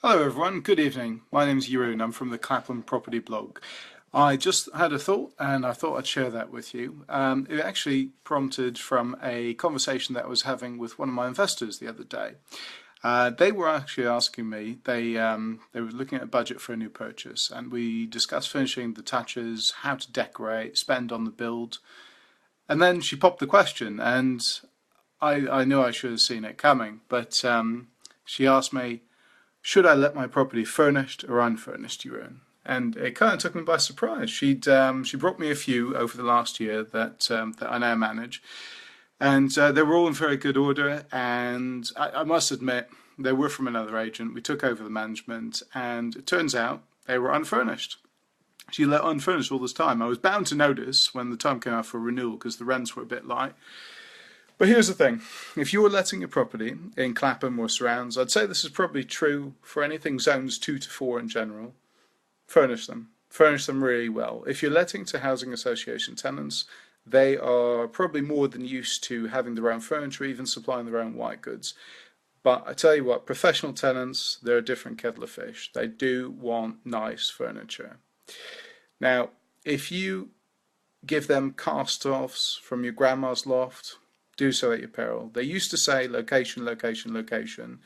Hello everyone, good evening. My name is Jeroen, I'm from the Clapham property blog. I just had a thought and I thought I'd share that with you. It actually prompted from a conversation that I was having with one of my investors the other day. They were actually asking me, they were looking at a budget for a new purchase, and we discussed finishing the touches, how to decorate, spend on the build. And then she popped the question, and I knew I should have seen it coming, but she asked me, should I let my property furnished or unfurnished, Jeroen? And it kind of took me by surprise. She brought me a few over the last year that I now manage, and they were all in very good order. And I must admit, they were from another agent. We took over the management, and it turns out they were unfurnished. She let unfurnished all this time. I was bound to notice when the time came out for renewal because the rents were a bit light. But here's the thing, if you were letting your property in Clapham or surrounds, I'd say this is probably true for anything zones 2 to 4 in general, furnish them. Furnish them really well. If you're letting to housing association tenants, they are probably more than used to having their own furniture, even supplying their own white goods. But I tell you what, professional tenants, they're a different kettle of fish. They do want nice furniture. Now, if you give them cast-offs from your grandma's loft, do so at your peril. They used to say location, location, location.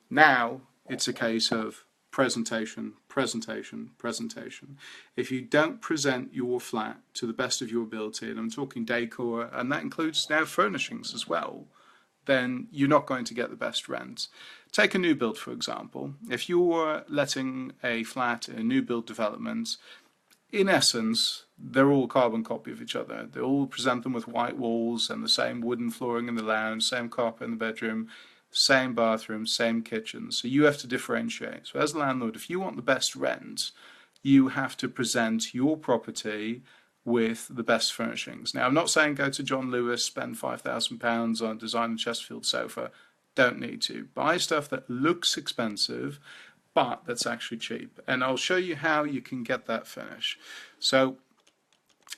Now it's a case of presentation, presentation, presentation. If you don't present your flat to the best of your ability, and I'm talking decor, and that includes now furnishings as well, then you're not going to get the best rent. Take a new build, for example. If you're letting a flat in a new build development, in essence, they're all a carbon copy of each other. They all present them with white walls and the same wooden flooring in the lounge, same carpet in the bedroom, same bathroom, same kitchen. So you have to differentiate. So as a landlord, if you want the best rent, you have to present your property with the best furnishings. Now, I'm not saying go to John Lewis, spend £5,000 on a designer Chesterfield sofa. Don't need to. Buy stuff that looks expensive, but that's actually cheap. And I'll show you how you can get that finish. So,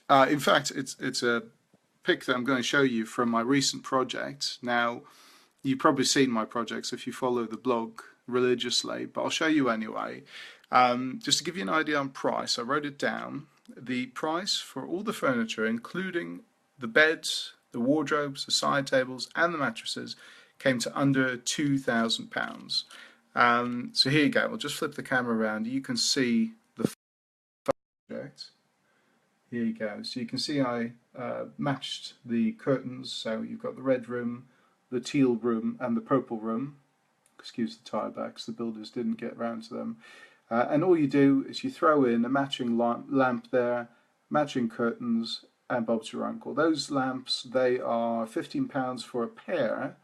in fact, it's a pic that I'm going to show you from my recent project. Now, you've probably seen my projects if you follow the blog religiously, but I'll show you anyway. Just to give you an idea on price, I wrote it down. The price for all the furniture, including the beds, the wardrobes, the side tables, and the mattresses, came to under £2,000. So here you go. I'll just flip the camera around. You can see the project. Here you go. So you can see I matched the curtains. So you've got the red room, the teal room, and the purple room. Excuse the tie backs. The builders didn't get round to them. And all you do is you throw in a matching lamp there, matching curtains, and Bob's your uncle. Those lamps, they are £15 for a pair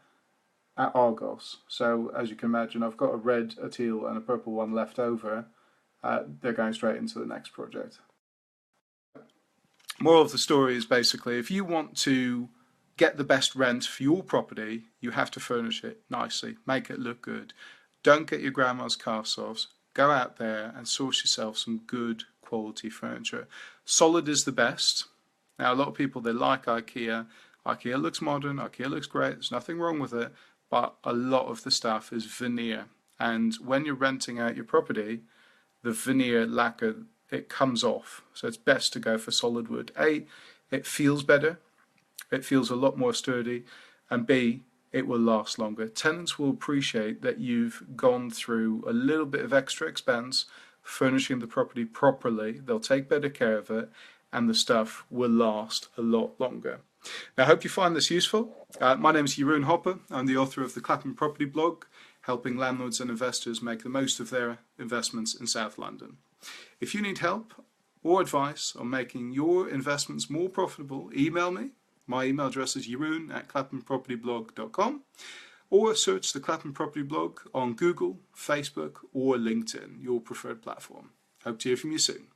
at Argos. So as you can imagine, I've got a red, a teal, and a purple one left over. They're going straight into the next project. Moral of the story is basically, if you want to get the best rent for your property, you have to furnish it nicely, make it look good. Don't get your grandma's cast-offs. Go out there and source yourself some good quality furniture. Solid is the best. Now, a lot of people, they like IKEA. IKEA looks modern, IKEA looks great, there's nothing wrong with it, but a lot of the stuff is veneer. And when you're renting out your property, the veneer lacquer, it comes off. So it's best to go for solid wood. A, it feels better, it feels a lot more sturdy, and B, it will last longer. Tenants will appreciate that you've gone through a little bit of extra expense furnishing the property properly. They'll take better care of it, and the stuff will last a lot longer. Now, I hope you find this useful. My name is Jeroen Hopper. I'm the author of the Clapham property blog, helping landlords and investors make the most of their investments in South London. If you need help or advice on making your investments more profitable, email me. My email address is jeroen@claphampropertyblog.com, or search the Clapham Property Blog on Google, Facebook, or LinkedIn, your preferred platform. Hope to hear from you soon.